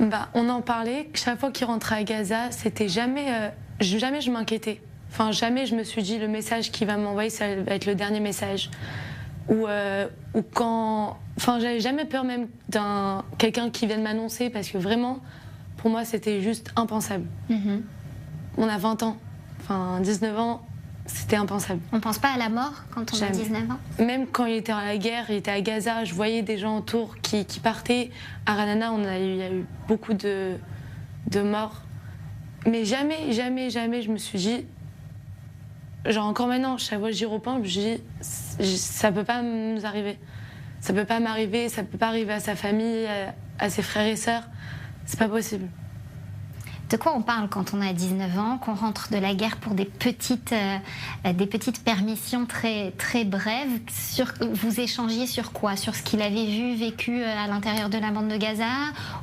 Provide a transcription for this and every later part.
Bah, on en parlait. Chaque fois qu'il rentrait à Gaza, c'était jamais, jamais je m'inquiétais. Enfin, jamais je me suis dit le message qu'il va m'envoyer, ça va être le dernier message. Ou quand, enfin, j'avais jamais peur même d'un quelqu'un qui vienne m'annoncer parce que vraiment, pour moi, c'était juste impensable. On a 20 ans, enfin 19 ans, c'était impensable. On pense pas à la mort quand on a 19 ans? Même quand il était à la guerre, il était à Gaza, je voyais des gens autour qui partaient. À Ranana, il y a eu beaucoup de morts. Mais jamais, jamais, jamais je me suis dit, genre encore maintenant, chaque fois que j'y repense, je me dis, ça peut pas nous arriver. Ça peut pas m'arriver, ça peut pas arriver à sa famille, à ses frères et sœurs. C'est pas possible. De quoi on parle quand on a 19 ans, qu'on rentre de la guerre pour des petites permissions très, très brèves? Vous échangiez sur quoi? Sur ce qu'il avait vu, vécu à l'intérieur de la bande de Gaza?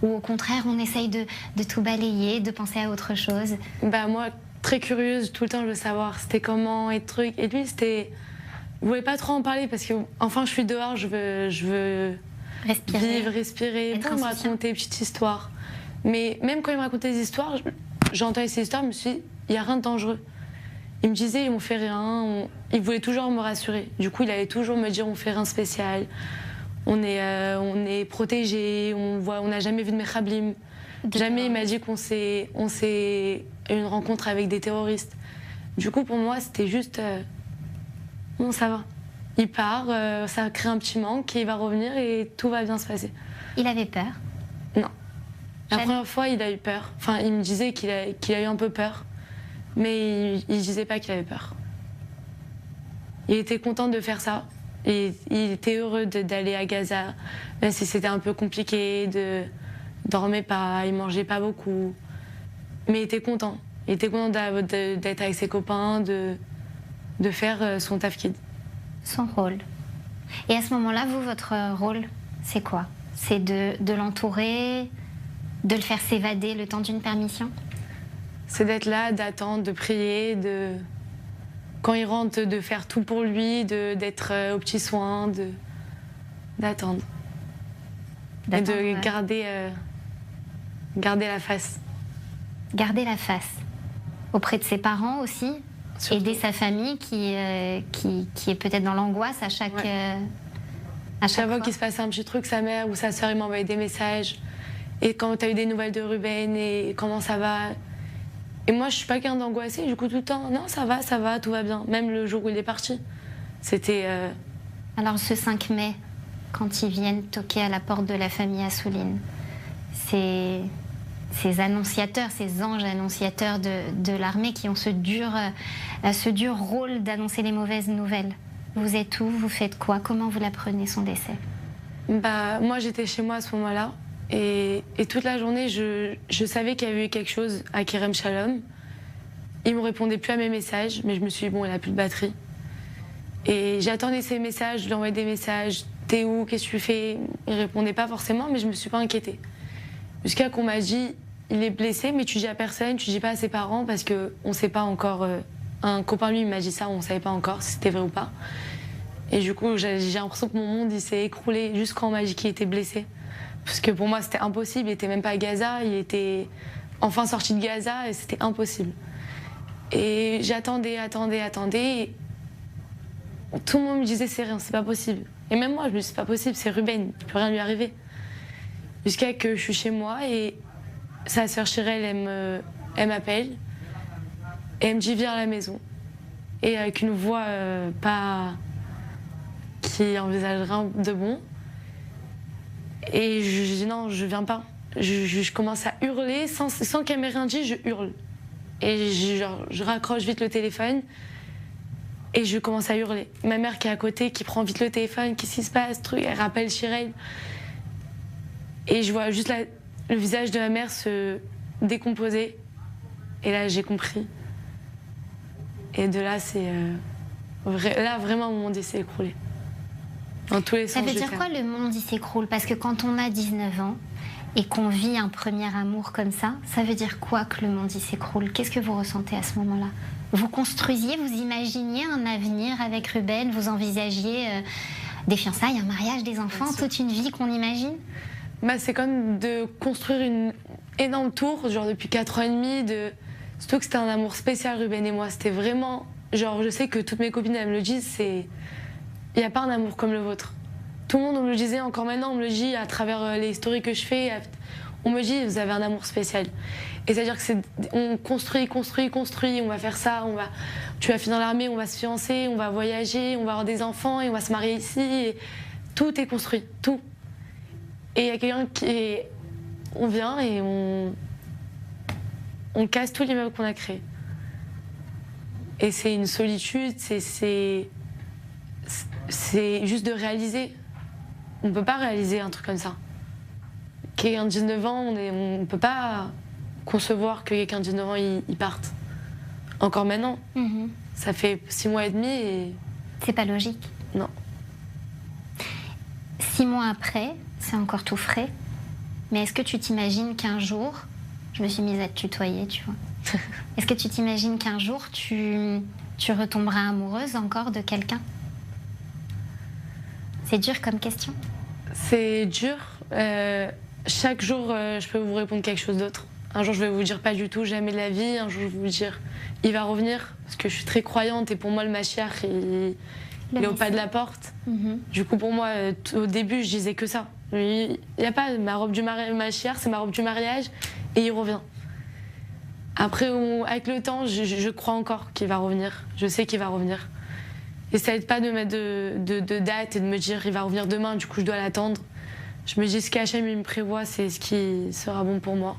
Ou au contraire, on essaye de tout balayer, de penser à autre chose? Bah moi, très curieuse, tout le temps je veux savoir c'était comment et trucs. Et lui, c'était... Vous voulez pas trop en parler parce que, enfin, je suis dehors, je veux vivre, respirer, me raconter des petites histoires. Mais même quand il me racontait des histoires, j'entendais ces histoires, je me suis dit, il n'y a rien de dangereux. Il me disait, on fait rien, il voulait toujours me rassurer. Du coup, il allait toujours me dire, on fait rien spécial, on est protégés, on n'a jamais vu de Mechablim. Jamais il m'a dit qu'on s'est eu une rencontre avec des terroristes. Du coup, pour moi, c'était juste, bon, ça va. Il part, ça crée un petit manque, et il va revenir et tout va bien se passer. Il avait peur? Non. La première fois, il a eu peur. Enfin, il me disait qu'il a eu un peu peur, mais il disait pas qu'il avait peur. Il était content de faire ça. Et il était heureux d'aller à Gaza, même si c'était un peu compliqué, il dormait pas, il mangeait pas beaucoup. Mais il était content. Il était content d'être avec ses copains, de faire son tafkid. Son rôle. Et à ce moment-là, vous, votre rôle, c'est quoi? C'est de l'entourer, de le faire s'évader le temps d'une permission? C'est d'être là, d'attendre, de prier, quand il rentre, de faire tout pour lui, d'être aux petits soins, d'attendre. Et de garder la face. Garder la face. Auprès de ses parents aussi? Surtout. Aider sa famille qui est peut-être dans l'angoisse à chaque fois qu'il se passait un petit truc, sa mère ou sa sœur m'envoyait des messages. Et quand tu as eu des nouvelles de Ruben et comment ça va. Et moi, je suis pas quelqu'un d'angoissé, du coup, tout le temps, non, ça va, tout va bien. Même le jour où il est parti. C'était... Alors, ce 5 mai, quand ils viennent toquer à la porte de la famille Assouline, ces annonciateurs, ces anges annonciateurs de l'armée qui ont ce dur rôle d'annoncer les mauvaises nouvelles. Vous êtes où? Vous faites quoi? Comment vous l'apprenez, son décès? Bah, moi, j'étais chez moi à ce moment-là. Et toute la journée, je savais qu'il y avait eu quelque chose à Kerem Shalom. Il ne me répondait plus à mes messages, mais je me suis dit, bon, il n'a plus de batterie. Et j'attendais ses messages, je lui envoyais des messages. T'es où? Qu'est-ce que tu fais? Il ne répondait pas forcément, mais je ne me suis pas inquiétée. Jusqu'à qu'on m'a dit, il est blessé, mais tu dis à personne, tu dis pas à ses parents, parce qu'on ne sait pas encore. Un copain, lui, m'a dit ça, on ne savait pas encore si c'était vrai ou pas. Et du coup, j'ai l'impression que mon monde, il s'est écroulé juste quand on m'a dit qu'il était blessé. Parce que pour moi, c'était impossible. Il était même pas à Gaza. Il était enfin sorti de Gaza et c'était impossible. Et j'attendais. Et tout le monde me disait, c'est rien, c'est pas possible. Et même moi, je me dis, c'est pas possible, c'est Ruben, il peut rien lui arriver. Jusqu'à que je suis chez moi et sa sœur Chirel, elle m'appelle. Et elle me dit, viens à la maison. Et avec une voix pas... qui envisage rien de bon. Et je dis non, je viens pas. Je commence à hurler, sans qu'elle m'ait rien dit, je hurle. Et je raccroche vite le téléphone et je commence à hurler. Ma mère qui est à côté, qui prend vite le téléphone, qu'est-ce qui se passe, truc, elle rappelle Chirel. Et je vois juste le visage de ma mère se décomposer. Et là, j'ai compris. Et de là, là, vraiment, mon monde s'est écroulé. Dans tous les sens. Ça veut dire quoi, le monde, il s'écroule? Parce que quand on a 19 ans et qu'on vit un premier amour comme ça veut dire quoi que le monde, il s'écroule? Qu'est-ce que vous ressentez à ce moment-là? Vous construisiez, vous imaginiez un avenir avec Ruben? Vous envisagiez des fiançailles, un mariage, des enfants, toute une vie qu'on imagine? Bah, c'est comme de construire une énorme tour, genre depuis 4 ans et demi. Surtout que c'était un amour spécial, Ruben et moi. C'était vraiment. Genre, je sais que toutes mes copines, elles me le disent, il n'y a pas un amour comme le vôtre. Tout le monde, on me le disait, encore maintenant, on me le dit à travers les stories que je fais. On me dit, vous avez un amour spécial. Et c'est-à-dire que on construit, on va faire ça, tu vas finir l'armée, on va se fiancer, on va voyager, on va avoir des enfants et on va se marier ici. Et tout est construit, tout. Et il y a quelqu'un on vient et on casse tout l'immeuble qu'on a créé. Et c'est une solitude, c'est juste de réaliser. On ne peut pas réaliser un truc comme ça. Quelqu'un de 19 ans, on ne peut pas concevoir que quelqu'un de 19 ans, il parte. Encore maintenant. Ça fait 6 mois et demi et... C'est pas logique. Non. 6 mois après, c'est encore tout frais. Mais est-ce que tu t'imagines qu'un jour... Je me suis mise à te tutoyer, tu vois. Est-ce que tu t'imagines qu'un jour, tu retomberas amoureuse encore de quelqu'un? C'est dur comme question. C'est dur. Chaque jour, je peux vous répondre quelque chose d'autre. Un jour, je vais vous dire pas du tout, jamais de la vie. Un jour, je vais vous dire, il va revenir. Parce que je suis très croyante et pour moi, le Mashiach, il est au pas de la porte. Du coup, pour moi, au début, je disais que ça. Il n'y a pas ma robe du Mashiach, c'est ma robe du mariage et il revient. Après, avec le temps, je crois encore qu'il va revenir. Je sais qu'il va revenir. Et ça n'aide pas de mettre de date et de me dire il va revenir demain, du coup je dois l'attendre. Je me dis ce qu'Hachem il me prévoit, c'est ce qui sera bon pour moi.